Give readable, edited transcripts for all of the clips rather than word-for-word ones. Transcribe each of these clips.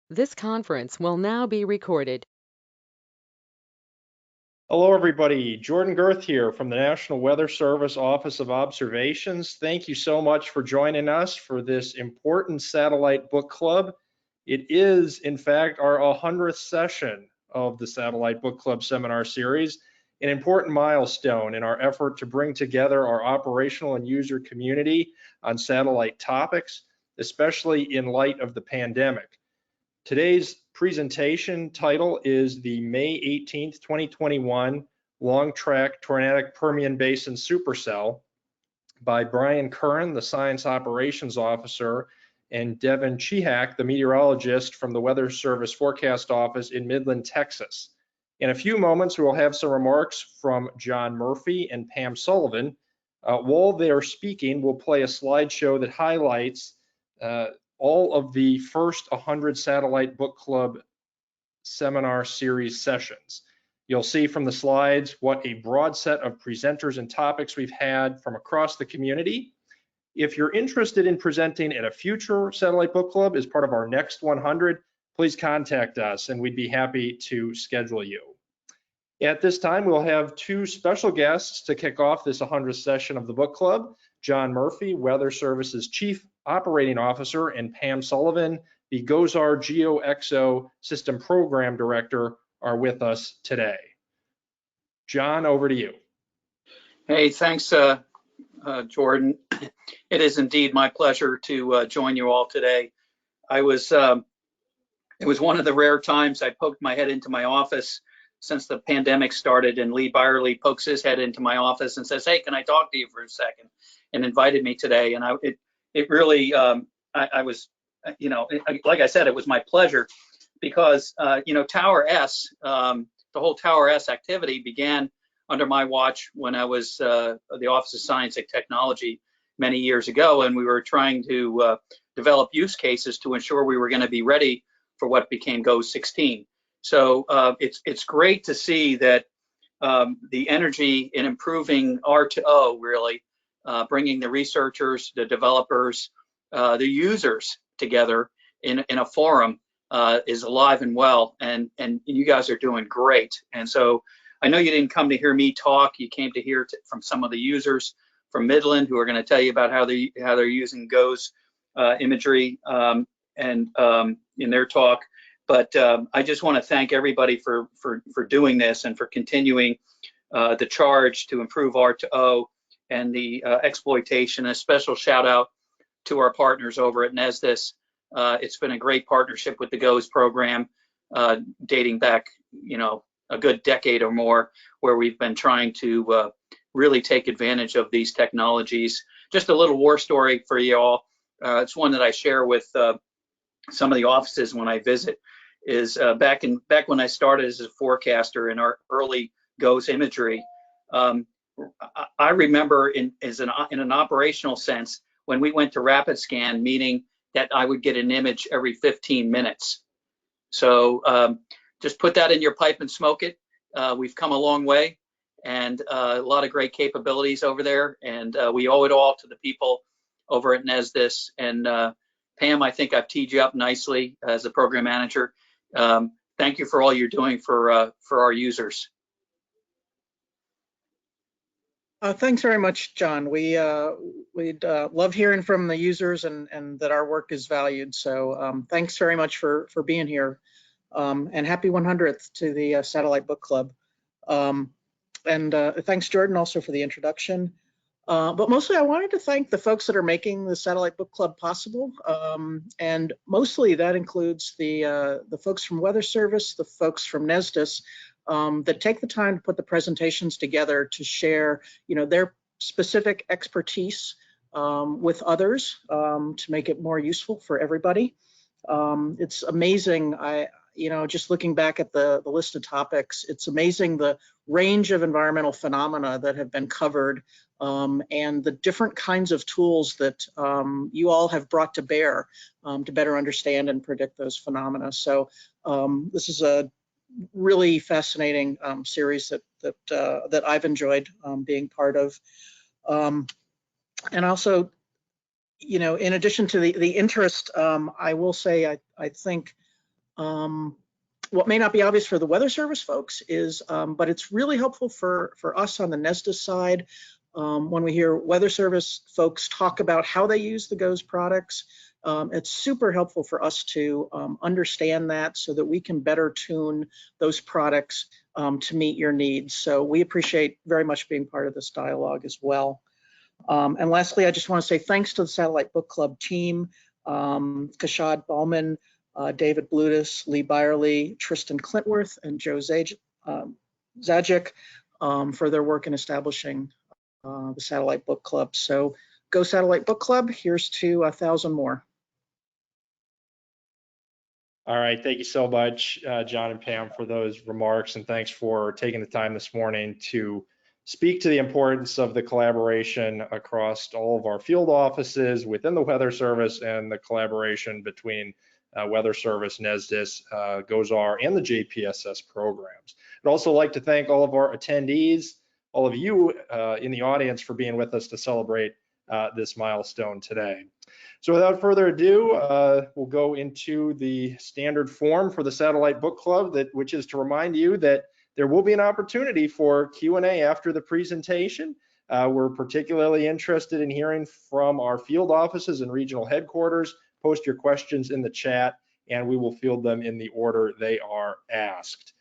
This conference will now be recorded. Hello, everybody. Jordan Girth here from the National Weather Service Office of Observations. Thank you so much for joining us for this important satellite book club. It is, in fact, our 100th session of the Satellite Book Club seminar series, an important milestone in our effort to bring together our operational and user community on satellite topics, especially in light of the pandemic. Today's presentation title is the May 18th, 2021 Long Track Tornadic Permian Basin Supercell by Brian Curran, the Science Operations Officer, and Devin Chehak, the meteorologist from the Weather Service Forecast Office in Midland, Texas. In a few moments, we will have some remarks from John Murphy and Pam Sullivan. While they are speaking, we'll play a slideshow that highlights all of the first 100 Satellite Book Club seminar series sessions. You'll see from the slides what a broad set of presenters and topics we've had from across the community. If you're interested in presenting at a future Satellite Book Club as part of our next 100, please contact us and we'd be happy to schedule you. At this time, we'll have two special guests to kick off this 100th session of the book club. John Murphy, Weather Services Chief Operating Officer, and Pam Sullivan, the GOES-R GeoXO System Program Director, are with us today. John, over to you. Hey, thanks, Jordan. It is indeed my pleasure to join you all today. It was one of the rare times I poked my head into my office since the pandemic started, and Lee Byerly pokes his head into my office and says, "Hey, can I talk to you for a second?" and invited me today. And it really, I was, like I said, it was my pleasure because, Tower S, the whole Tower S activity began under my watch when I was the Office of Science and Technology many years ago, and we were trying to develop use cases to ensure we were going to be ready for what became GOES 16. So it's great to see that the energy in improving R2O, really, bringing the researchers, the developers, the users together in a forum is alive and well, and you guys are doing great. And so I know you didn't come to hear me talk. You came to hear from some of the users from Midland who are going to tell you about how they're using GOES imagery in their talk. But I just want to thank everybody for doing this and for continuing the charge to improve R2O and the exploitation. A special shout out to our partners over at NESDIS. It's been a great partnership with the GOES program dating back, a good decade or more, where we've been trying to really take advantage of these technologies. Just a little war story for you all. It's one that I share with some of the offices when I visit. Is back when I started as a forecaster in our early GOES imagery, I remember in an operational sense when we went to rapid scan, meaning that I would get an image every 15 minutes. So just put that in your pipe and smoke it. We've come a long way, and a lot of great capabilities over there, and we owe it all to the people over at NESDIS. And Pam, I think I've teed you up nicely as a program manager. Thank you for all you're doing for our users. Thanks very much, John. We'd love hearing from the users and that our work is valued. So thanks very much for being here, and happy 100th to the Satellite Book Club. And thanks, Jordan, also for the introduction. But mostly I wanted to thank the folks that are making the Satellite Book Club possible. And mostly that includes the folks from Weather Service, the folks from NESDIS, that take the time to put the presentations together to share, their specific expertise with others to make it more useful for everybody. It's amazing. Just looking back at the list of topics, it's amazing the range of environmental phenomena that have been covered and the different kinds of tools that you all have brought to bear to better understand and predict those phenomena. So this is a really fascinating series that I've enjoyed being part of. And also, in addition to the interest, I will say I think what may not be obvious for the Weather Service folks is, but it's really helpful for us on the NESDIS side when we hear Weather Service folks talk about how they use the GOES products. It's super helpful for us to understand that so that we can better tune those products to meet your needs. So we appreciate very much being part of this dialogue as well. And lastly, I just want to say thanks to the Satellite Book Club team, Kashad Ballman, David Blutis, Lee Byerly, Tristan Clintworth, and Joe Zajic for their work in establishing the Satellite Book Club. So go Satellite Book Club. Here's to 1,000 more. All right, thank you so much, John and Pam, for those remarks, and thanks for taking the time this morning to speak to the importance of the collaboration across all of our field offices within the Weather Service and the collaboration between Weather Service, NESDIS, GOES-R, and the JPSS programs. I'd also like to thank all of our attendees, all of you in the audience for being with us to celebrate this milestone today. So without further ado, we'll go into the standard form for the Satellite Book Club, which is to remind you that there will be an opportunity for Q&A after the presentation. We're particularly interested in hearing from our field offices and regional headquarters. Post your questions in the chat, and we will field them in the order they are asked.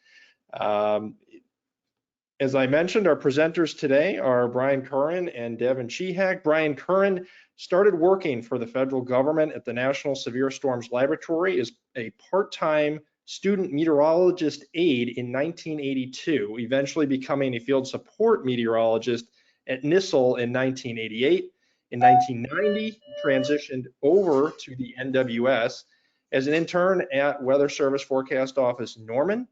As I mentioned, our presenters today are Brian Curran and Devin Chehak. Brian Curran started working for the federal government at the National Severe Storms Laboratory as a part-time student meteorologist aide in 1982, eventually becoming a field support meteorologist at NISL in 1988. In 1990, he transitioned over to the NWS as an intern at Weather Service Forecast Office Norman.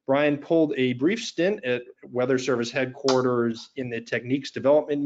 Brian pulled a brief stint at Weather Service headquarters in the Techniques Development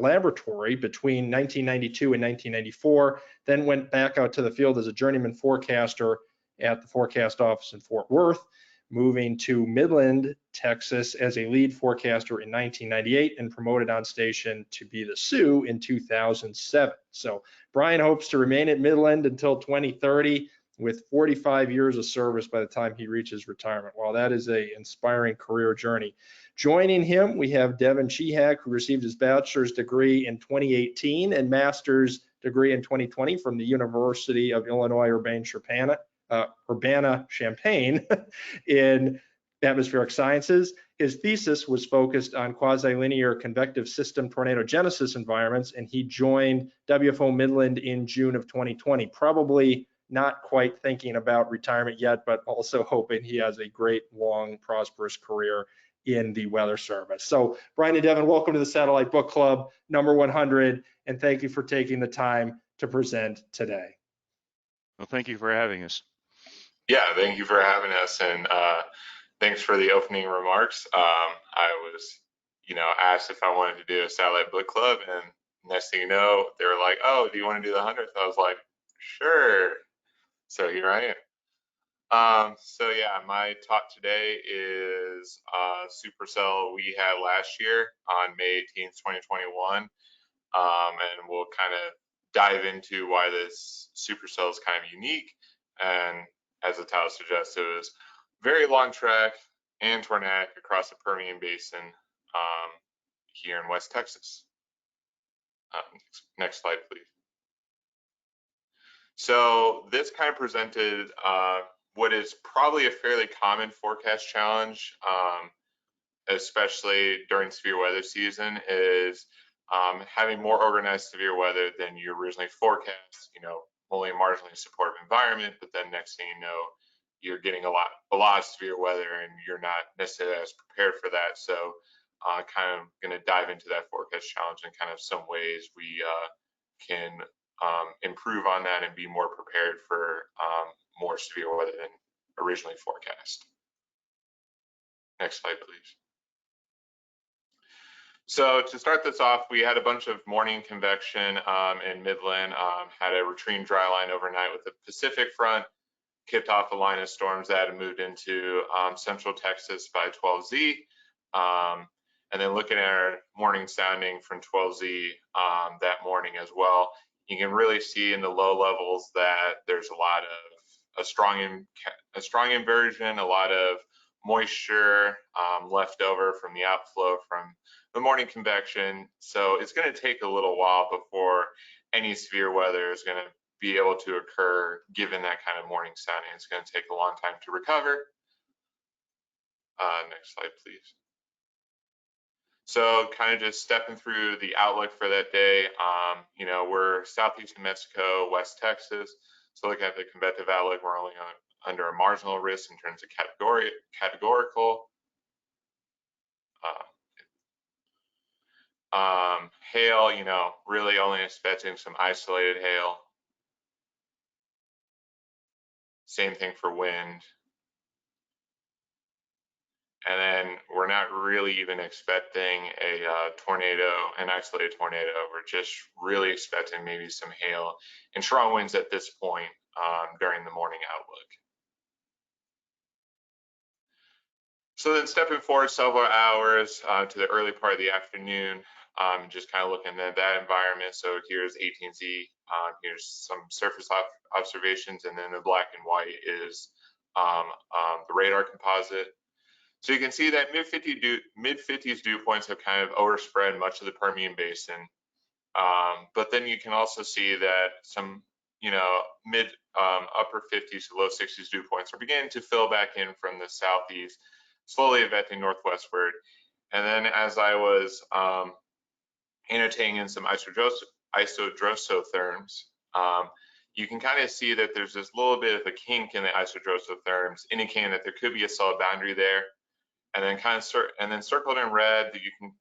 Laboratory between 1992 and 1994, then went back out to the field as a journeyman forecaster at the forecast office in Fort Worth, moving to Midland, Texas as a lead forecaster in 1998 and promoted on station to be the Sioux in 2007. So Brian hopes to remain at Midland until 2030 with 45 years of service by the time he reaches retirement. Well, that is an inspiring career journey. Joining him, we have Devin Chehak, who received his bachelor's degree in 2018 and master's degree in 2020 from the University of Illinois Urbana-Champaign in atmospheric sciences. His thesis was focused on quasi-linear convective system tornadogenesis environments, and he joined WFO Midland in June of 2020, probably not quite thinking about retirement yet, but also hoping he has a great, long, prosperous career in the Weather Service. So Brian and Devin, welcome to the Satellite Book Club, number 100, and thank you for taking the time to present today. Well, thank you for having us. Yeah, thank you for having us, and thanks for the opening remarks. I was, asked if I wanted to do a Satellite Book Club, and next thing you know, they were like, "Oh, do you want to do the 100th?" I was like, "Sure." So here I am. So yeah, my talk today is Supercell we had last year on May 18th, 2021, and we'll kind of dive into why this Supercell is kind of unique. And as the title suggests, it was very long track and tornadic across the Permian Basin here in West Texas. Next slide, please. So this kind of presented what is probably a fairly common forecast challenge, especially during severe weather season, is having more organized severe weather than you originally forecast. Only a marginally supportive environment, but then next thing you know, you're getting a lot of severe weather, and you're not necessarily as prepared for that. So kind of going to dive into that forecast challenge and kind of some ways we can improve on that and be more prepared for more severe weather than originally forecast. Next slide, please. So to start this off, we had a bunch of morning convection in Midland, had a retreating dry line overnight with the Pacific front, kicked off a line of storms that had moved into central Texas by 12Z. And then looking at our morning sounding from 12Z that morning as well, you can really see in the low levels that there's a lot of a strong inversion, a lot of moisture left over from the outflow from the morning convection. So it's going to take a little while before any severe weather is going to be able to occur given that kind of morning sounding. It's going to take a long time to recover. Next slide, please. So kind of just stepping through the outlook for that day. You know, we're southeast New Mexico, West Texas. So looking at the convective outlook, we're only under a marginal risk in terms of categorical. Hail, you know, really only expecting some isolated hail. Same thing for wind. And then we're not really even expecting a tornado, an isolated tornado. We're just really expecting maybe some hail and strong winds at this point during the morning outlook. So then stepping forward several hours to the early part of the afternoon, just kind of looking at that environment. So here's 18Z, here's some surface observations, and then the black and white is the radar composite. So you can see that mid-50s dew points have kind of overspread much of the Permian Basin. But then you can also see that some, you know, upper 50s to low 60s dew points are beginning to fill back in from the southeast, slowly advancing northwestward. And then as I was annotating in some isodrosotherms, you can kind of see that there's this little bit of a kink in the isodrosotherms, indicating that there could be a solid boundary there. And then circled in red, that you can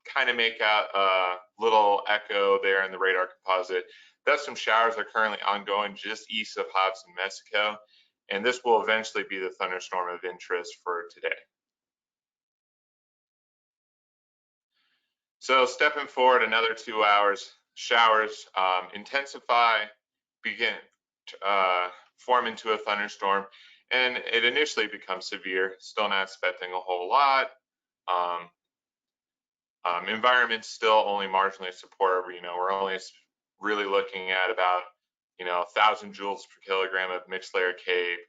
kind of make out a little echo there in the radar composite. That's some showers that are currently ongoing just east of Hobbs and Mexico, and this will eventually be the thunderstorm of interest for today. So stepping forward another 2 hours, showers intensify, begin to form into a thunderstorm. And it initially becomes severe, still not expecting a whole lot. Environment's still only marginally supportive. You know, we're only really looking at about, you know, 1,000 joules per kilogram of mixed layer cape,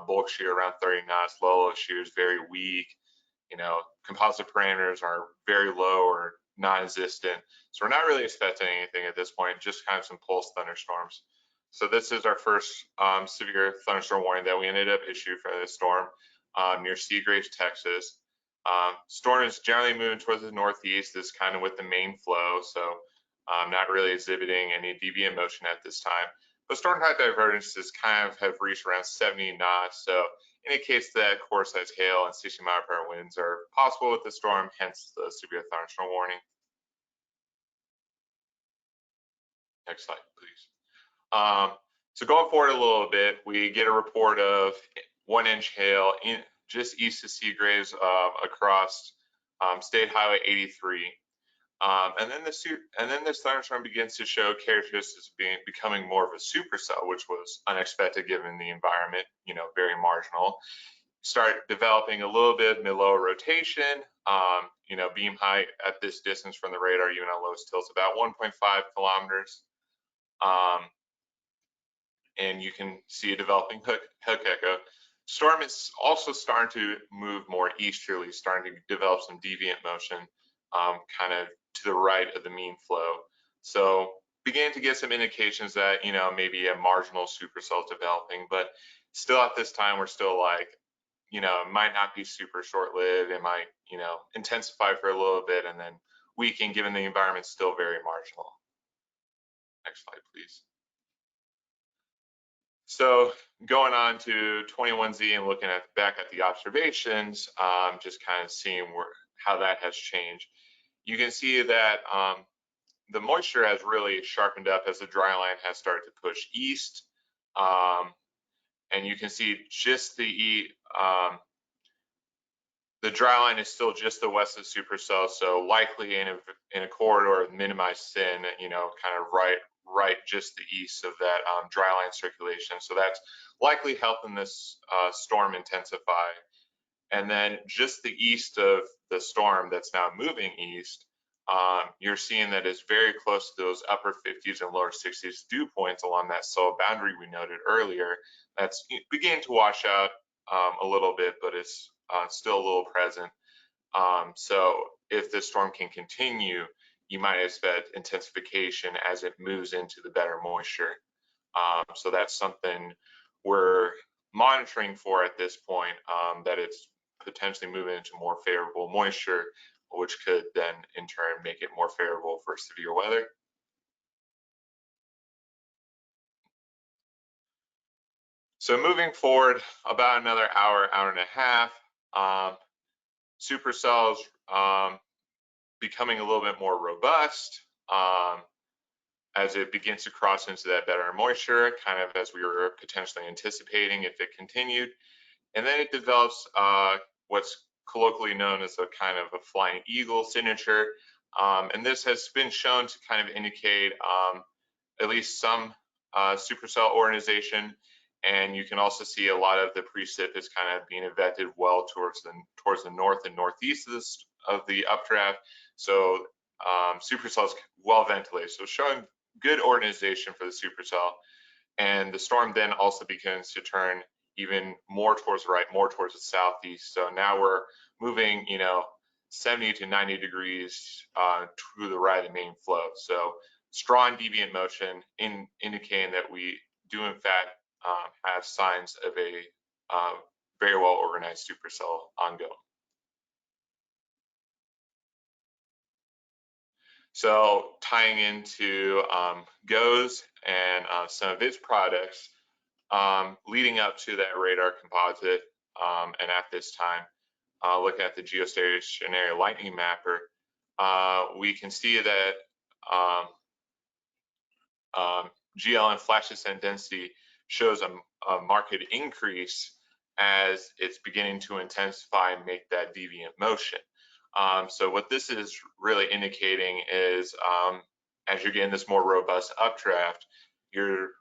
bulk shear around 30 knots, low shear is very weak. You know, composite parameters are very low or non-existent. So we're not really expecting anything at this point, just kind of some pulse thunderstorms. So this is our first severe thunderstorm warning that we ended up issuing for this storm near Seagraves, Texas. Storm is generally moving towards the northeast. This kind of with the main flow, so not really exhibiting any deviant motion at this time. But storm type divergences kind of have reached around 70 knots, so indicates that core size hail and 60-mile-per-hour winds are possible with the storm, hence the severe thunderstorm warning. Next slide, please. So going forward a little bit, we get a report of 1-inch hail just east of Seagraves across State Highway 83. And then this thunderstorm begins to show characteristics of becoming more of a supercell, which was unexpected given the environment, you know, very marginal. Start developing a little bit of mid-lower rotation, you know, beam height at this distance from the radar, even at lowest tilts, about 1.5 kilometers. And you can see a developing hook echo. Storm is also starting to move more easterly, starting to develop some deviant motion, kind of to the right of the mean flow. So began to get some indications that, you know, maybe a marginal supercell is developing, but still at this time, we're still like, you know, it might not be super short-lived. It might, you know, intensify for a little bit and then weaken given the environment's still very marginal. Next slide, please. So going on to 21Z and looking back at the observations, just kind of seeing how that has changed. You can see that the moisture has really sharpened up as the dry line has started to push east. And you can see just the dry line is still just the west of supercell, so likely in a corridor of minimized sin, you know, kind of right just the east of that dry line circulation. So that's likely helping this storm intensify. And then just the east of the storm that's now moving east, you're seeing that it's very close to those upper 50s and lower 60s dew points along that soil boundary we noted earlier. That's beginning to wash out a little bit, but it's still a little present. So if the storm can continue, you might expect intensification as it moves into the better moisture. So that's something we're monitoring for at this point, that it's potentially moving into more favorable moisture, which could then in turn make it more favorable for severe weather. So moving forward about another hour, hour and a half, supercells becoming a little bit more robust as it begins to cross into that better moisture, kind of as we were potentially anticipating if it continued. And then it develops what's colloquially known as a kind of a flying eagle signature. And this has been shown to kind of indicate at least some supercell organization. And you can also see a lot of the precip is kind of being advected well towards the north and northeast of the updraft. So supercell is well ventilated, so showing good organization for the supercell. And the storm then also begins to turn even more towards the right, more towards the southeast. So now we're moving, 70 to 90 degrees to the right of the main flow. So strong deviant motion indicating that we do in fact have signs of a very well organized supercell ongoing. So tying into GOES and some of its products, leading up to that radar composite, and at this time, looking at the geostationary lightning mapper, we can see that GLN flash descent density shows a marked increase as it's beginning to intensify and make that deviant motion. So what this is really indicating is as you're getting this more robust updraft, you're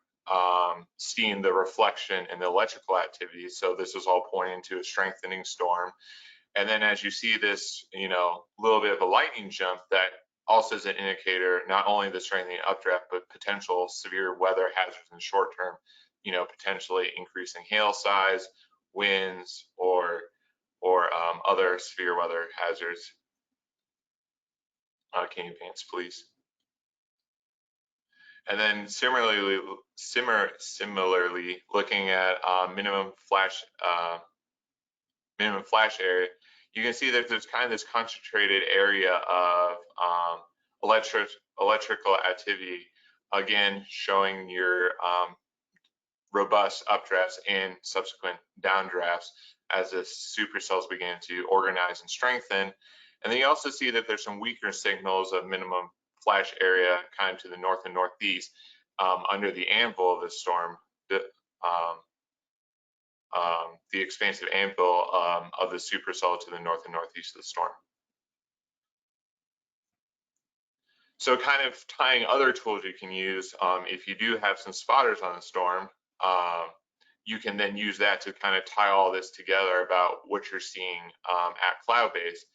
seeing the reflection in the electrical activity. So this is all pointing to a strengthening storm. And then as you see this, little bit of a lightning jump, that also is an indicator, not only the strengthening updraft, but potential severe weather hazards in the short term, potentially increasing hail size, winds, or other severe weather hazards. Can you advance, please? And then similarly, looking at minimum flash area, you can see that there's kind of this concentrated area of electrical activity, again showing your robust updrafts and subsequent downdrafts as the supercells begin to organize and strengthen. And then you also see that there's some weaker signals of minimum flash area kind of to the north and northeast under the anvil of the storm, the expansive anvil of the supercell to the north and northeast of the storm. So kind of tying other tools you can use, if you do have some spotters on the storm, you can then use that to kind of tie all this together about what you're seeing at cloud base.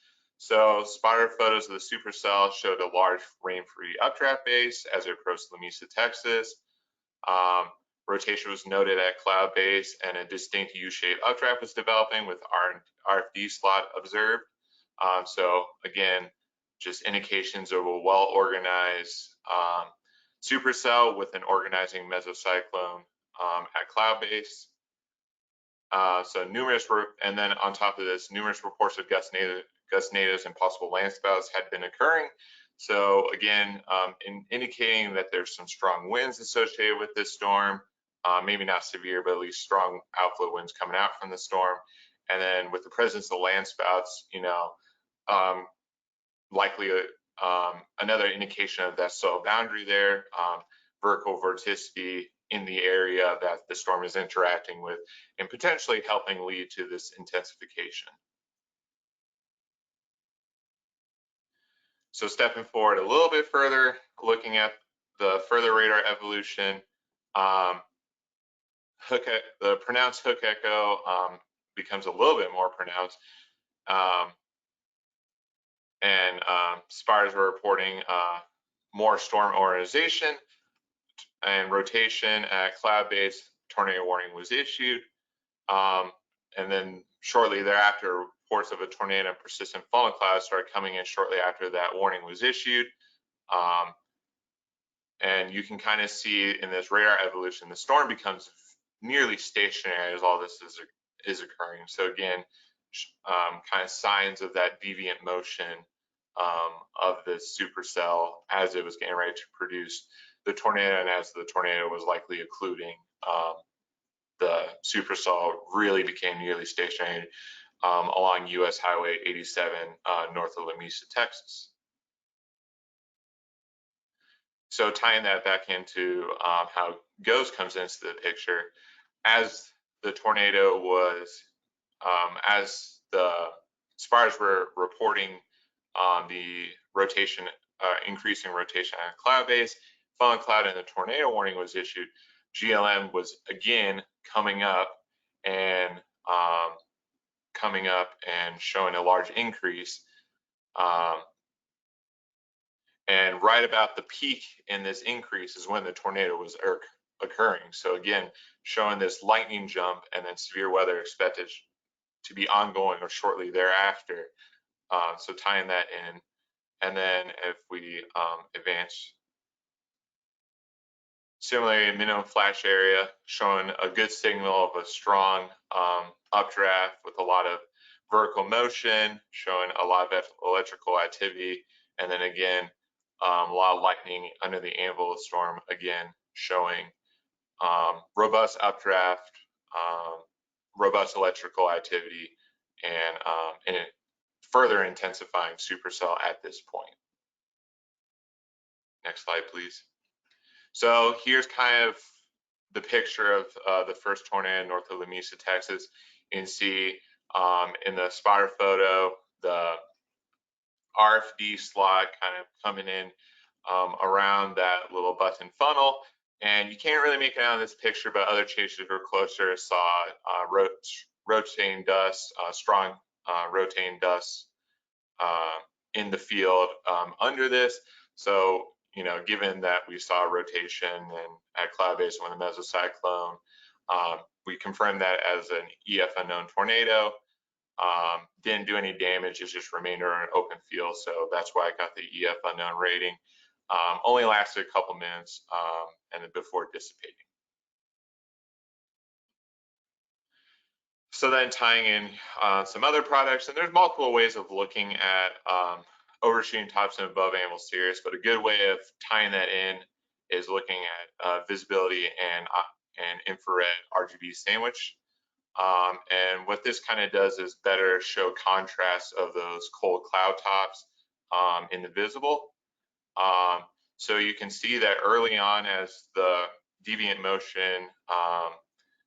So spotter photos of the supercell showed a large rain-free updraft base as it approached Lamesa, Texas. Rotation was noted at cloud base and a distinct U-shaped updraft was developing with RFD slot observed. So again, just indications of a well-organized supercell with an organizing mesocyclone at cloud base. So and then on top of this, numerous reports of gustnadoes and possible landspouts had been occurring. So again, indicating that there's some strong winds associated with this storm, maybe not severe, but at least strong outflow winds coming out from the storm. And then with the presence of landspouts, likely another indication of that soil boundary there, vertical vorticity in the area that the storm is interacting with, and potentially helping lead to this intensification. So stepping forward a little bit further, looking at the further radar evolution, the pronounced hook echo becomes a little bit more pronounced. and spotters were reporting more storm organization and rotation at cloud base. Tornado warning was issued. And then shortly thereafter, reports of a tornado and persistent funnel clouds started coming in shortly after that warning was issued. And you can kind of see in this radar evolution, the storm becomes nearly stationary as all this is occurring. So again, kind of signs of that deviant motion of the supercell as it was getting ready to produce the tornado, and as the tornado was likely occluding, the supercell really became nearly stationary along US Highway 87 north of La Mesa, Texas. So tying that back into how GOES comes into the picture, as the tornado was, as the spotters were reporting the rotation, increasing rotation on cloud base, funnel cloud, and the tornado warning was issued, GLM was again coming up and showing a large increase. And right about the peak in this increase is when the tornado was occurring. So again, showing this lightning jump and then severe weather expected to be ongoing or shortly thereafter. So tying that in. And then if we advance, similarly, minimum flash area showing a good signal of a strong updraft with a lot of vertical motion, showing a lot of electrical activity, and then again, a lot of lightning under the anvil of the storm, again, showing robust updraft, robust electrical activity, and further intensifying supercell at this point. Next slide, please. So here's kind of the picture of the first tornado north of La Mesa, Texas. You can see in the spotter photo, the RFD slot kind of coming in around that little button funnel. And you can't really make it out of this picture, but other chasers who are closer saw rotating dust, strong rotating dust in the field under this. So, you know, given that we saw rotation and at cloud base when the mesocyclone, we confirmed that as an EF unknown tornado. Didn't do any damage, it's just remained in an open field, so that's why I got the EF unknown rating. Only lasted a couple minutes and then before dissipating. So then tying in some other products, and there's multiple ways of looking at overshooting tops and above anvil cirrus, but a good way of tying that in is looking at visibility and infrared RGB sandwich. And what this kind of does is better show contrast of those cold cloud tops in the visible. So you can see that early on as the deviant motion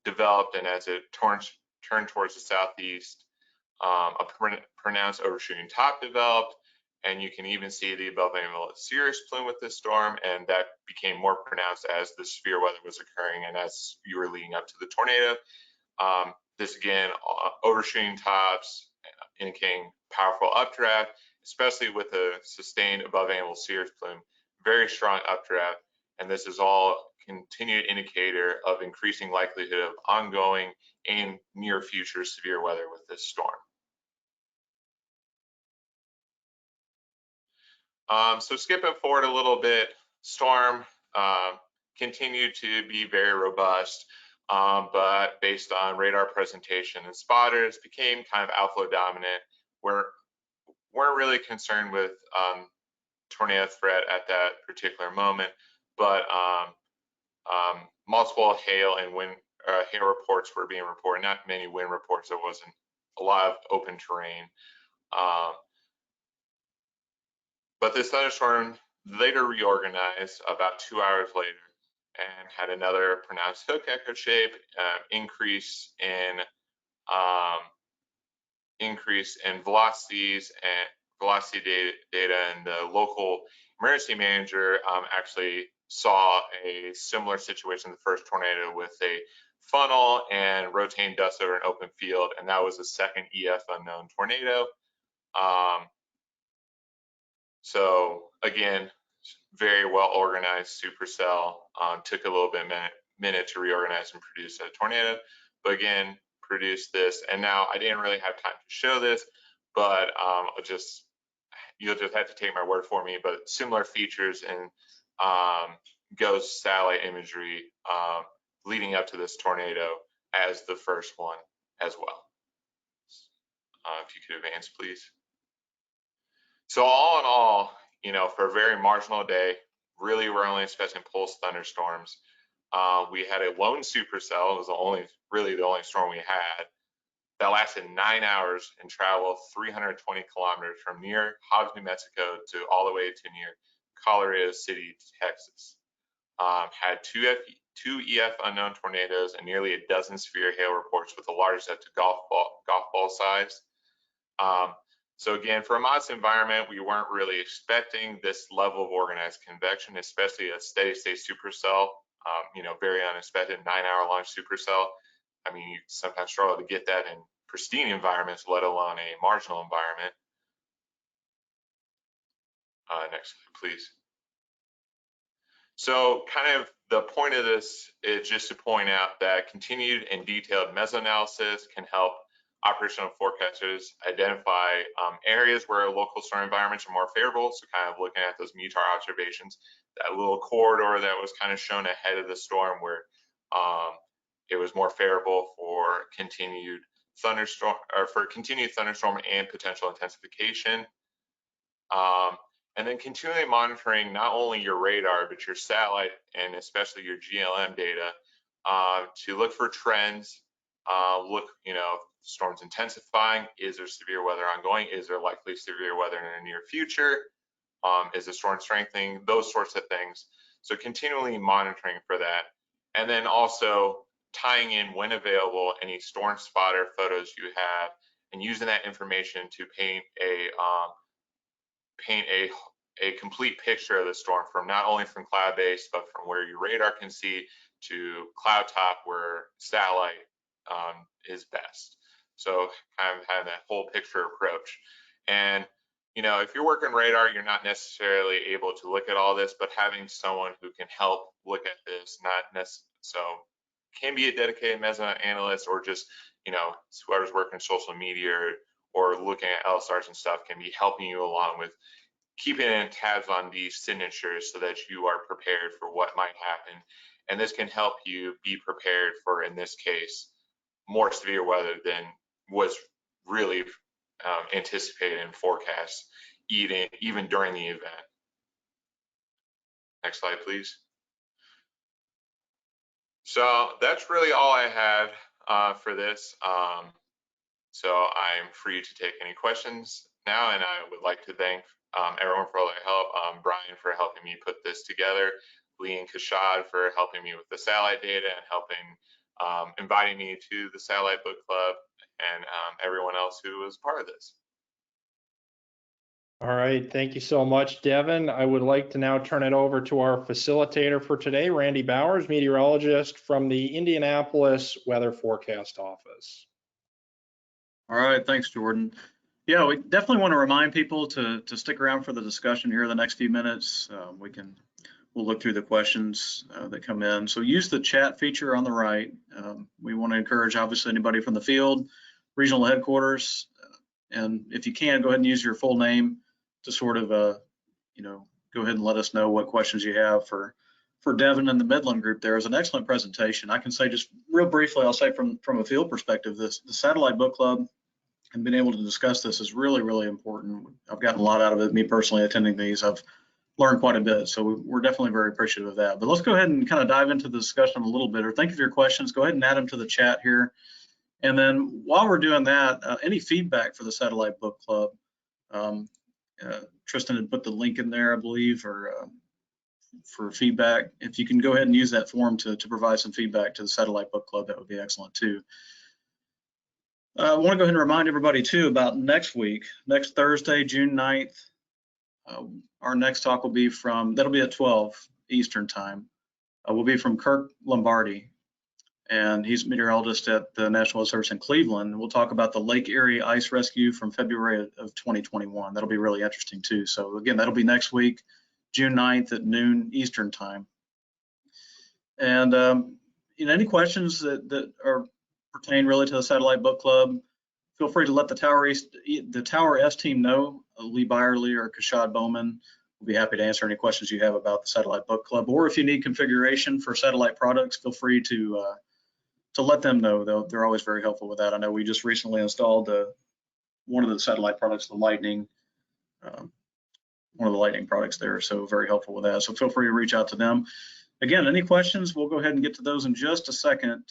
developed and as it turned towards the southeast, a pronounced overshooting top developed, and you can even see the above anvil cirrus plume with this storm, and that became more pronounced as the severe weather was occurring and as you were leading up to the tornado. This again, overshooting tops, indicating powerful updraft, especially with a sustained above anvil cirrus plume, very strong updraft, and this is all continued indicator of increasing likelihood of ongoing and near future severe weather with this storm. So skipping forward a little bit, storm continued to be very robust. But based on radar presentation and spotters, became kind of outflow dominant. Weren't really concerned with tornado threat at that particular moment, but multiple hail and wind hail reports were being reported. Not many wind reports. There wasn't a lot of open terrain. But this thunderstorm later reorganized about 2 hours later and had another pronounced hook echo shape, increase in velocities and velocity data, and the local emergency manager actually saw a similar situation in the first tornado with a funnel and rotating dust over an open field, and that was a second EF unknown tornado. So again, very well organized Supercell. Took a little bit minute to reorganize and produce a tornado, but again, produced this. And now I didn't really have time to show this, but you'll just have to take my word for me. But similar features in ghost satellite imagery leading up to this tornado as the first one as well. If you could advance, please. So all in all, you know, for a very marginal day, really we're only expecting pulse thunderstorms. We had a lone supercell. It was really the only storm we had that lasted 9 hours and traveled 320 kilometers from near Hobbs, New Mexico to all the way to near Colorado City, Texas. Had two EF unknown tornadoes and nearly a dozen severe hail reports, with the largest up to golf ball size. So again, for a modest environment, we weren't really expecting this level of organized convection, especially a steady state supercell. You know, very unexpected 9-hour long supercell. I mean, you sometimes struggle to get that in pristine environments, let alone a marginal environment. Next slide, please. So kind of the point of this is just to point out that continued and detailed mesoanalysis can help operational forecasters identify areas where local storm environments are more favorable. So kind of looking at those METAR observations, that little corridor that was kind of shown ahead of the storm where it was more favorable for continued thunderstorm and potential intensification. And then continually monitoring not only your radar, but your satellite and especially your GLM data to look for trends. You know, if the storm's intensifying, is there severe weather ongoing? Is there likely severe weather in the near future? Is the storm strengthening? Those sorts of things. So continually monitoring for that. And then also tying in, when available, any storm spotter photos you have and using that information to paint a complete picture of the storm, from not only from cloud base, but from where your radar can see to cloud top where satellite is best. So kind of having that whole picture approach. And you know, if you're working radar, you're not necessarily able to look at all this, but having someone who can help look at this, can be a dedicated mesoanalyst, or just, you know, whoever's working social media or looking at LSRs and stuff, can be helping you along with keeping tabs on these signatures so that you are prepared for what might happen. And this can help you be prepared for, in this case, more severe weather than was really anticipated and forecast even during the event. Next slide, please. So that's really all I had for this. So I'm free to take any questions now, and I would like to thank everyone for all their help. Brian for helping me put this together, Lee and Kashad for helping me with the satellite data and helping inviting me to the Satellite Book Club, and everyone else who was part of this. All right, thank you so much, Devin. I would like to now turn it over to our facilitator for today, Randy Bowers, meteorologist from the Indianapolis Weather Forecast Office. All right, thanks, Jordan. Yeah, we definitely want to remind people to stick around for the discussion here the next few minutes. We'll look through the questions that come in. So use the chat feature on the right. We want to encourage, obviously, anybody from the field, regional headquarters, and if you can, go ahead and use your full name to sort of, you know, go ahead and let us know what questions you have for Devin and the Midland group. There is an excellent presentation. I can say just real briefly, I'll say from a field perspective, the Satellite Book Club and being able to discuss this is really, really important. I've gotten a lot out of it. Me personally attending these, I've learned quite a bit. So we're definitely very appreciative of that. But let's go ahead and kind of dive into the discussion a little bit, or think of your questions. Go ahead and add them to the chat here. And then while we're doing that, any feedback for the Satellite Book Club, Tristan had put the link in there, I believe, or for feedback. If you can go ahead and use that form to provide some feedback to the Satellite Book Club, that would be excellent too. I want to go ahead and remind everybody too about next week, next Thursday, June 9th. Our next talk will be that'll be at 12 Eastern time. Will be from Kirk Lombardi. and he's a meteorologist at the National Weather Service in Cleveland. We'll talk about the Lake Erie ice rescue from February of 2021. That'll be really interesting too. So again, that'll be next week, June 9th at noon Eastern time. And any questions that are pertain really to the Satellite Book Club, feel free to let the Tower S team know. Lee Byerly or Kashad Bowman will be happy to answer any questions you have about the Satellite Book Club. Or if you need configuration for satellite products, feel free to let them know. They're always very helpful with that. I know we just recently installed one of the satellite products, the Lightning, one of the Lightning products there, so very helpful with that. So feel free to reach out to them. Again, any questions, we'll go ahead and get to those in just a second,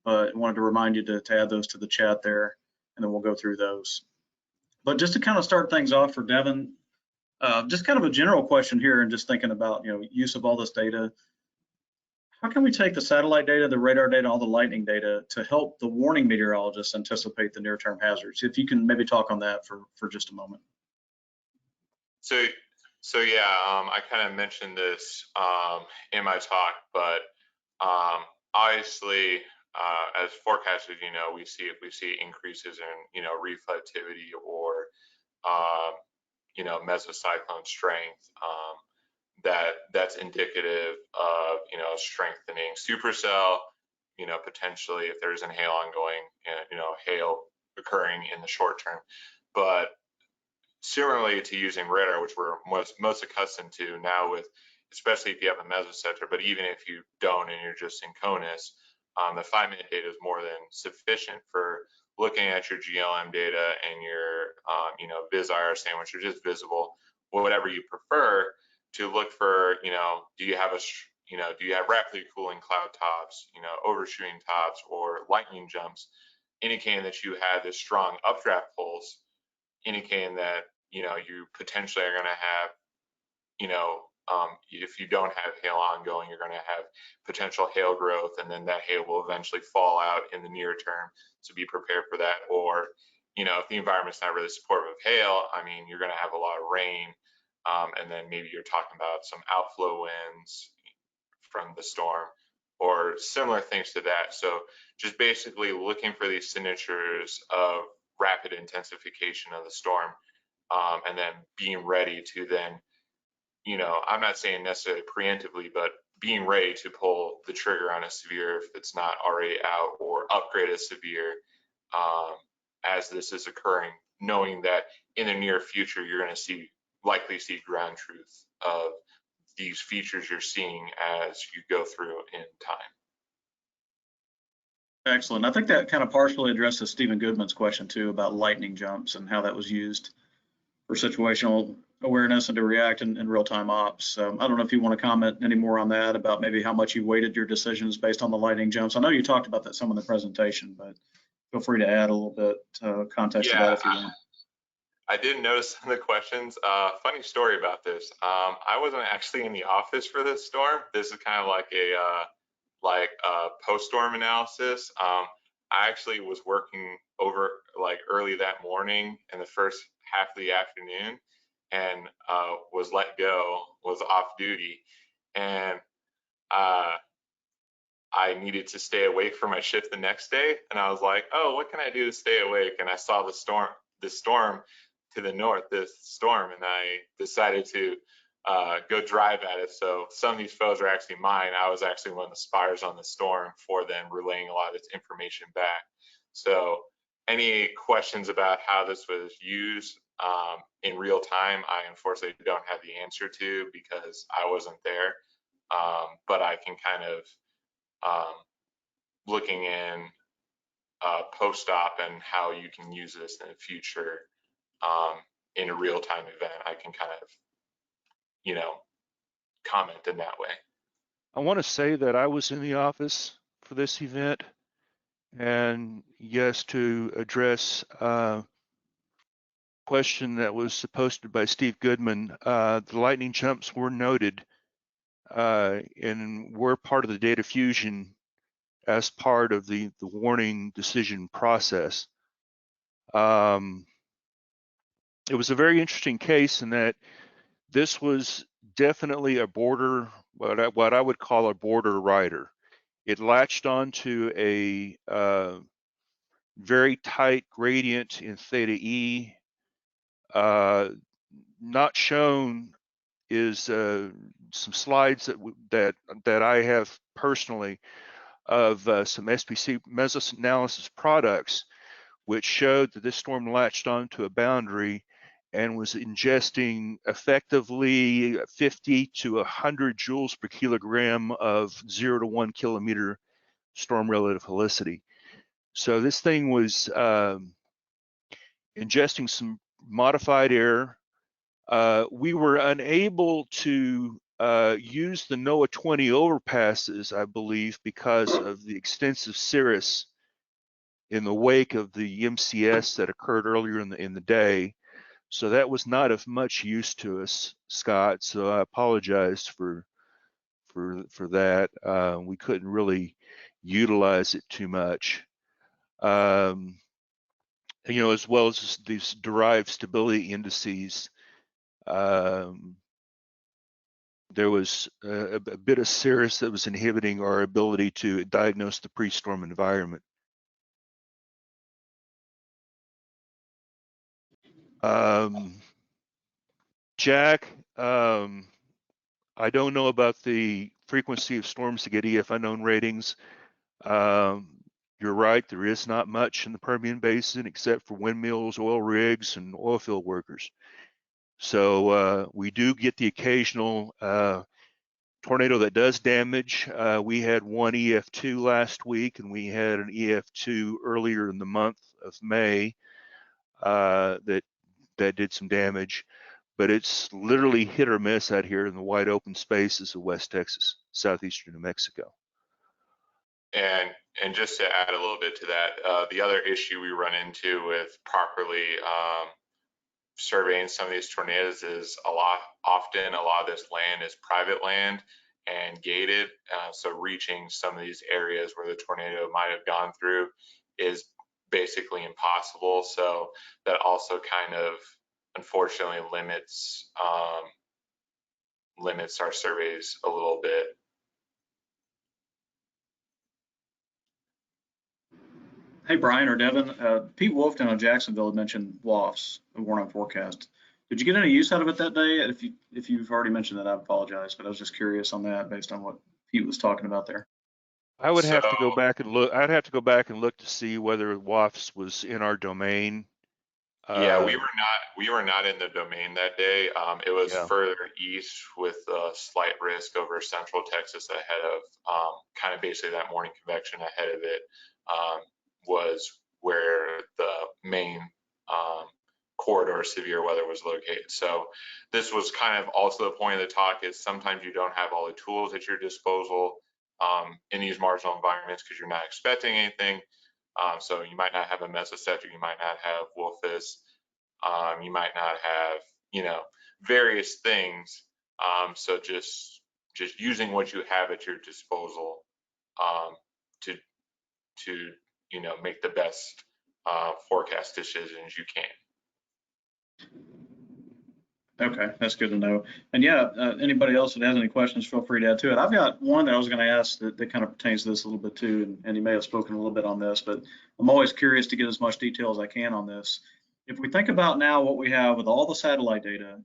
but I wanted to remind you to add those to the chat there, and then we'll go through those. But just to kind of start things off for Devin, just kind of a general question here, and just thinking about use of all this data. How can we take the satellite data, the radar data, all the lightning data to help the warning meteorologists anticipate the near-term hazards? If you can maybe talk on that for just a moment. So yeah, I kind of mentioned this in my talk, but obviously, as forecasters, if we see increases in reflectivity or mesocyclone strength, that's indicative of strengthening supercell. Potentially if there's an hail ongoing, hail occurring in the short term, but similarly to using radar, which we're most accustomed to now, with especially if you have a mesocenter, but even if you don't and you're just in CONUS, the 5-minute data is more than sufficient for looking at your GLM data and your vis-IR sandwich, or just visible, whatever you prefer, to look for do you have rapidly cooling cloud tops, overshooting tops, or lightning jumps, indicating that you had this strong updraft pulse, indicating that you potentially are going to have if you don't have hail ongoing, you're going to have potential hail growth, and then that hail will eventually fall out in the near term, so be prepared for that. Or if the environment's not really supportive of hail, you're going to have a lot of rain, and then maybe you're talking about some outflow winds from the storm or similar things to that. So just basically looking for these signatures of rapid intensification of the storm, and then being ready to then, I'm not saying necessarily preemptively, but being ready to pull the trigger on a severe if it's not already out, or upgrade a severe as this is occurring, knowing that in the near future you're going to likely see ground truth of these features you're seeing as you go through in time. Excellent. I think that kind of partially addresses Stephen Goodman's question too about lightning jumps and how that was used for situational awareness and to react in real-time ops. I don't know if you want to comment any more on that, about maybe how much you weighted your decisions based on the lightning jumps. I know you talked about that some in the presentation, but feel free to add a little bit context to that if you want. I did notice some of the questions. Funny story about this. I wasn't actually in the office for this storm. This is kind of like a post-storm analysis. I actually was working over early that morning and the first half of the afternoon, and was let go, was off duty, and I needed to stay awake for my shift the next day. And I was like, oh, what can I do to stay awake? And I saw the storm to the north, this storm, and I decided to go drive at it. So some of these photos are actually mine. I was actually one of the spotters on the storm for then relaying a lot of this information back. So any questions about how this was used in real time, I unfortunately don't have the answer to, because I wasn't there. But I can kind of, looking in post-op and how you can use this in the future in a real-time event, I can kind of, comment in that way. I want to say that I was in the office for this event, and yes, to address a question that was posted by Steve Goodman, the lightning jumps were noted and were part of the data fusion as part of the warning decision process. It was a very interesting case in that this was definitely a border, what I would call a border rider. it latched onto a very tight gradient in theta E. Not shown is some slides that I have personally of some SBC mesoanalysis products, which showed that this storm latched onto a boundary and was ingesting effectively 50 to 100 joules per kilogram of 0 to 1 kilometer storm relative helicity. So this thing was ingesting some modified air. We were unable to use the NOAA 20 overpasses, I believe, because of the extensive cirrus in the wake of the MCS that occurred earlier in the day. So that was not of much use to us, Scott. So I apologize for that. We couldn't really utilize it too much. You know, as well as these derived stability indices. There was a bit of cirrus that was inhibiting our ability to diagnose the pre-storm environment. Jack, I don't know about the frequency of storms to get EF unknown ratings. You're right, there is not much in the Permian Basin except for windmills, oil rigs, and oil field workers. So we do get the occasional tornado that does damage. We had one EF2 last week, and we had an EF2 earlier in the month of May that did some damage. But it's literally hit or miss out here in the wide open spaces of West Texas, southeastern New Mexico. And just to add a little bit to that, the other issue we run into with properly surveying some of these tornadoes is often a lot of this land is private land and gated. So reaching some of these areas where the tornado might have gone through is basically impossible. So that also kind of unfortunately limits our surveys a little bit. Hey, Brian or Devin, Pete Wolf down in Jacksonville had mentioned WAFs that weren't on forecast. Did you get any use out of it that day? If you've already mentioned that, I apologize, but I was just curious on that based on what Pete was talking about there. I would have to go back and look. I'd have to go back and look to see whether WAFs was in our domain. Yeah, we were not in the domain that day. It was further east with a slight risk over central Texas ahead of kind of basically that morning convection ahead of it was where the main corridor severe weather was located. So this was kind of also the point of the talk is sometimes you don't have all the tools at your disposal in these marginal environments because you're not expecting anything. So you might not have a mesoscale, you might not have WFO, you might not have, you know, various things. So just using what you have at your disposal to you know, make the best forecast decisions you can. Okay, that's good to know. And yeah, anybody else that has any questions, feel free to add to it. I've got one that I was going to ask that kind of pertains to this a little bit too, and you may have spoken a little bit on this, but I'm always curious to get as much detail as I can on this. If we think about now what we have with all the satellite data,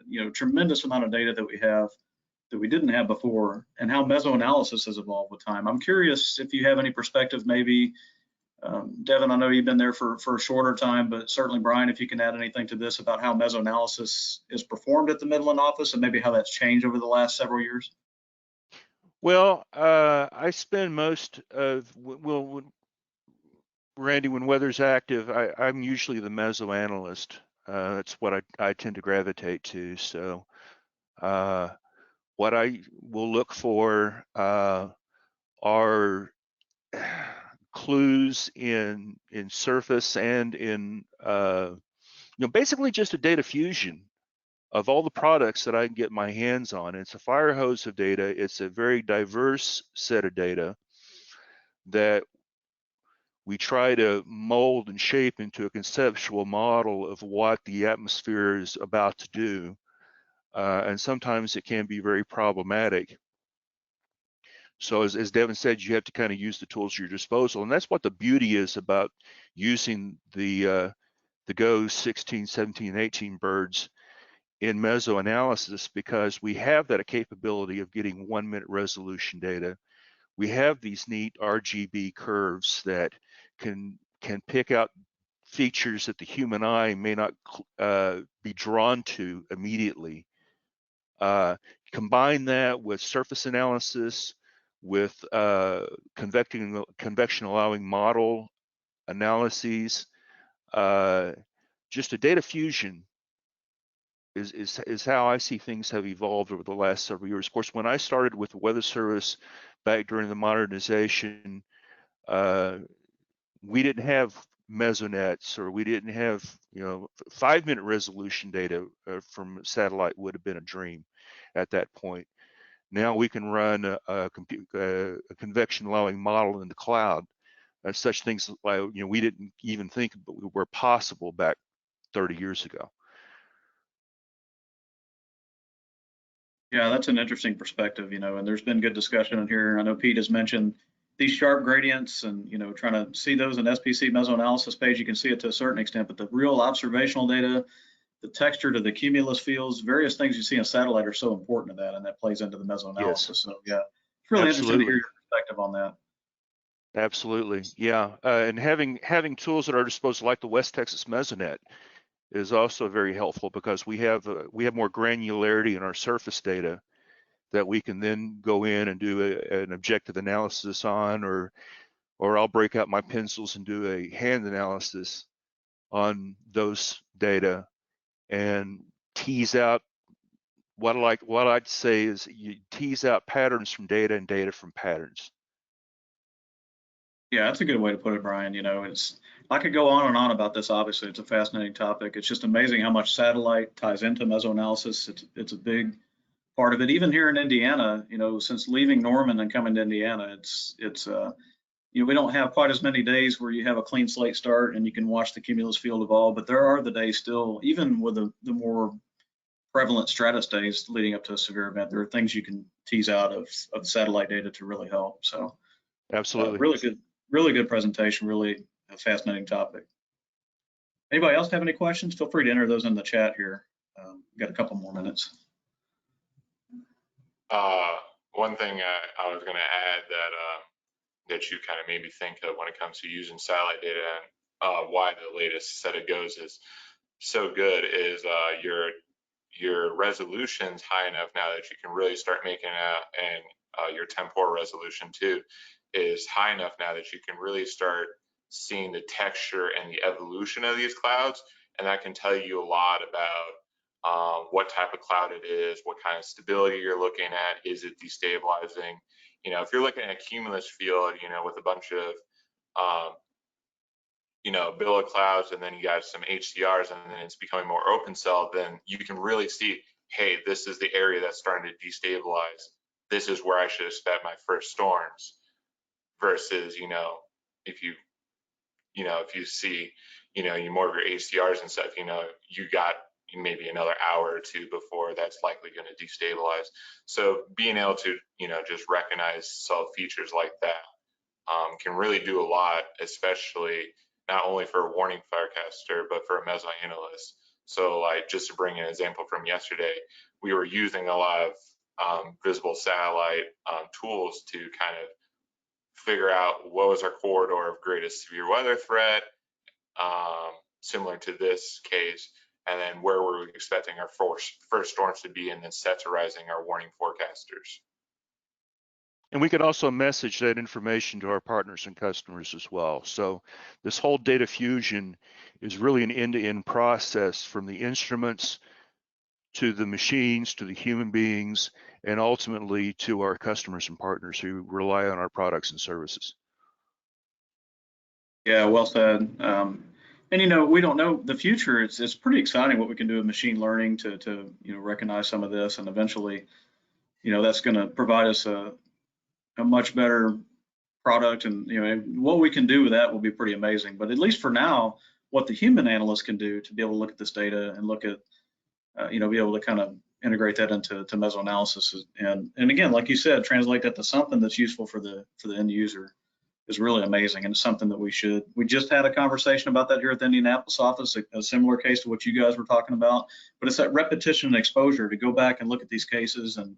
you know, tremendous amount of data that we have that we didn't have before, and how mesoanalysis has evolved with time. I'm curious if you have any perspective, maybe Devin, I know you've been there for a shorter time, but certainly Brian, if you can add anything to this about how mesoanalysis is performed at the Midland office and maybe how that's changed over the last several years. Well, I spend most of, Randy, when weather's active, I'm usually the mesoanalyst. That's what I tend to gravitate to. So what I will look for are clues in surface and in you know, basically just a data fusion of all the products that I can get my hands on. It's a fire hose of data. It's a very diverse set of data that we try to mold and shape into a conceptual model of what the atmosphere is about to do. And sometimes it can be very problematic. So as Devin said, you have to kind of use the tools at your disposal, and that's what the beauty is about using the GO 16, 17, and 18 birds in mesoanalysis, because we have that capability of getting 1-minute resolution data. We have these neat RGB curves that can pick out features that the human eye may not be drawn to immediately. Combine that with surface analysis, with convection allowing model analyses. Just a data fusion is how I see things have evolved over the last several years. Of course, when I started with the Weather Service back during the modernization, we didn't have mesonets, or we didn't have, 5-minute resolution data from satellite would have been a dream at that point. Now we can run a convection allowing model in the cloud. Such things like, we didn't even think were possible back 30 years ago. Yeah, that's an interesting perspective, and there's been good discussion in here. I know Pete has mentioned these sharp gradients and, trying to see those in SBC mesoanalysis page. You can see it to a certain extent, but the real observational data, the texture to the cumulus fields, various things you see in satellite are so important to that, and that plays into the mesoanalysis. Yes. So yeah, it's really interesting to Absolutely. hear your perspective on that. Absolutely, yeah. And having tools at our disposal like the West Texas Mesonet is also very helpful, because we have more granularity in our surface data that we can then go in and do an objective analysis on, or I'll break out my pencils and do a hand analysis on those data and tease out what I'd say is you tease out patterns from data and data from patterns. Yeah, that's a good way to put it, Brian. I could go on and on about this. Obviously, it's a fascinating topic. It's just amazing how much satellite ties into mesoanalysis. It's a big part of it. Even here in Indiana, since leaving Norman and coming to Indiana, it's we don't have quite as many days where you have a clean slate start and you can watch the cumulus field evolve, but there are the days still, even with the more prevalent stratus days leading up to a severe event, there are things you can tease out of satellite data to really help. So Absolutely. Really good presentation, really a fascinating topic. Anybody else have any questions? Feel free to enter those in the chat here. We've got a couple more minutes. One thing I was going to add that you kind of made me think of when it comes to using satellite data and why the latest set of GOES is so good is your resolution's high enough now that you can really start making out, and your temporal resolution too is high enough now that you can really start seeing the texture and the evolution of these clouds, and that can tell you a lot about what type of cloud it is, what kind of stability you're looking at. Is it destabilizing? If you're looking at a cumulus field, with a bunch of billow clouds, and then you got some HDRs, and then it's becoming more open cell, then you can really see, hey, this is the area that's starting to destabilize. This is where I should expect my first storms. Versus, if you see, you more of your HDRs and stuff, you got maybe another hour or two before that's likely going to destabilize. So being able to, just recognize subtle features like that can really do a lot, especially not only for a warning forecaster, but for a mesoanalyst. So like, just to bring an example from yesterday, we were using a lot of visible satellite tools to kind of figure out what was our corridor of greatest severe weather threat, similar to this case, and then where were we expecting our first storms to be, and then satirizing our warning forecasters. And we can also message that information to our partners and customers as well. So this whole data fusion is really an end-to-end process, from the instruments to the machines, to the human beings, and ultimately to our customers and partners who rely on our products and services. Yeah, well said. And we don't know the future. It's pretty exciting what we can do with machine learning to recognize some of this, and eventually, that's going to provide us a much better product, and what we can do with that will be pretty amazing. But at least for now, what the human analyst can do to be able to look at this data and look at be able to kind of integrate that into mesoanalysis. And again, like you said, translate that to something that's useful for the end user is really amazing. And it's something that we just had a conversation about that here at the Indianapolis office, a similar case to what you guys were talking about, but it's that repetition and exposure to go back and look at these cases and,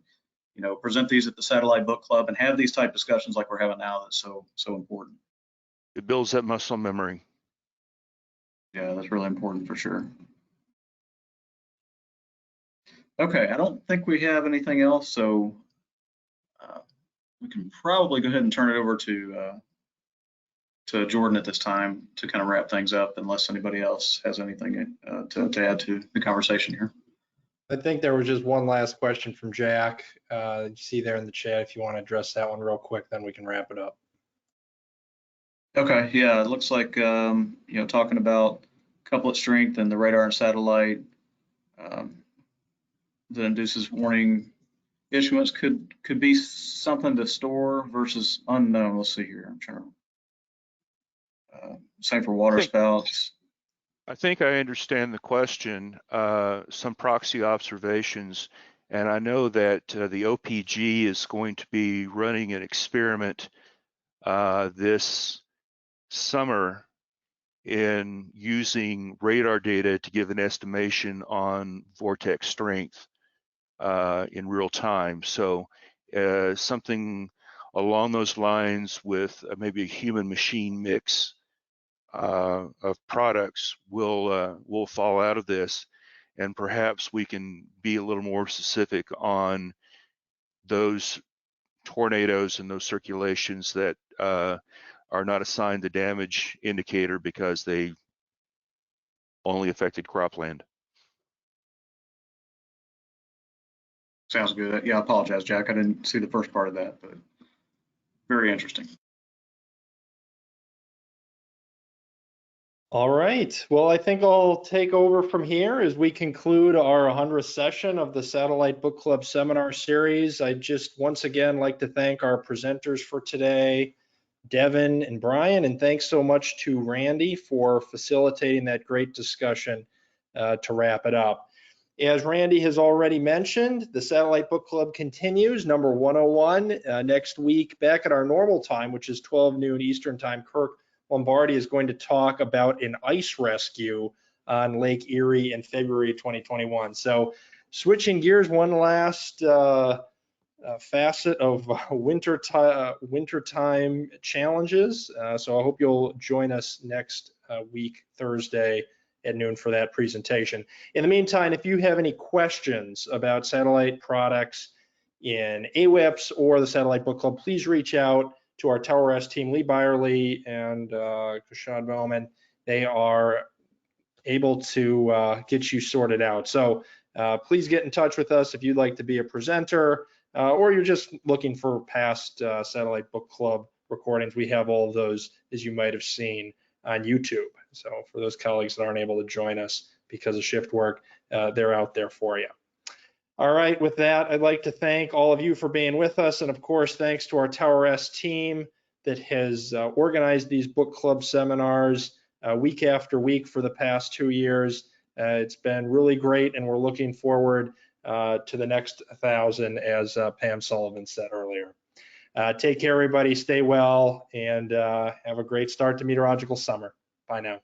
you know, present these at the Satellite Book Club and have these type discussions like we're having now. That's so important. It builds that muscle memory. Yeah, that's really important for sure. Okay, I don't think we have anything else, so we can probably go ahead and turn it over to Jordan at this time to kind of wrap things up, unless anybody else has anything to add to the conversation here. I think there was just one last question from Jack. You see there in the chat. If you want to address that one real quick, then we can wrap it up. Okay, yeah, it looks like you know, talking about couplet strength and the radar and satellite that induces warning issuance could be something to store versus unknown. Let's see here. I'm trying to same for water spouts. I think I understand the question. Some proxy observations, and I know that the OPG is going to be running an experiment this summer in using radar data to give an estimation on vortex strength in real time. So something along those lines with maybe a human machine mix of products will fall out of this, and perhaps we can be a little more specific on those tornadoes and those circulations that are not assigned the damage indicator because they only affected cropland. Sounds good. Yeah, I apologize, Jack. I didn't see the first part of that, but very interesting. All right. Well, I think I'll take over from here as we conclude our 100th session of the Satellite Book Club seminar series. I just once again like to thank our presenters for today, Devin and Brian, and thanks so much to Randy for facilitating that great discussion to wrap it up. As Randy has already mentioned, the Satellite Book Club continues, number 101, next week back at our normal time, which is 12 noon Eastern time. Kirk Lombardi is going to talk about an ice rescue on Lake Erie in February 2021. So switching gears, one last facet of wintertime challenges. So I hope you'll join us next week, Thursday at noon for that presentation. In the meantime, if you have any questions about satellite products in AWIPS or the Satellite Book Club, please reach out to our Tower S team, Lee Byerly and Kushad Bowman. They are able to get you sorted out. So please get in touch with us if you'd like to be a presenter or you're just looking for past Satellite Book Club recordings. We have all of those, as you might have seen, on YouTube. So for those colleagues that aren't able to join us because of shift work, they're out there for you. All right, with that, I'd like to thank all of you for being with us. And of course, thanks to our Tower S team that has organized these book club seminars week after week for the past 2 years. It's been really great, and we're looking forward to the next 1,000, as Pam Sullivan said earlier. Take care, everybody. Stay well, and have a great start to meteorological summer. Bye now.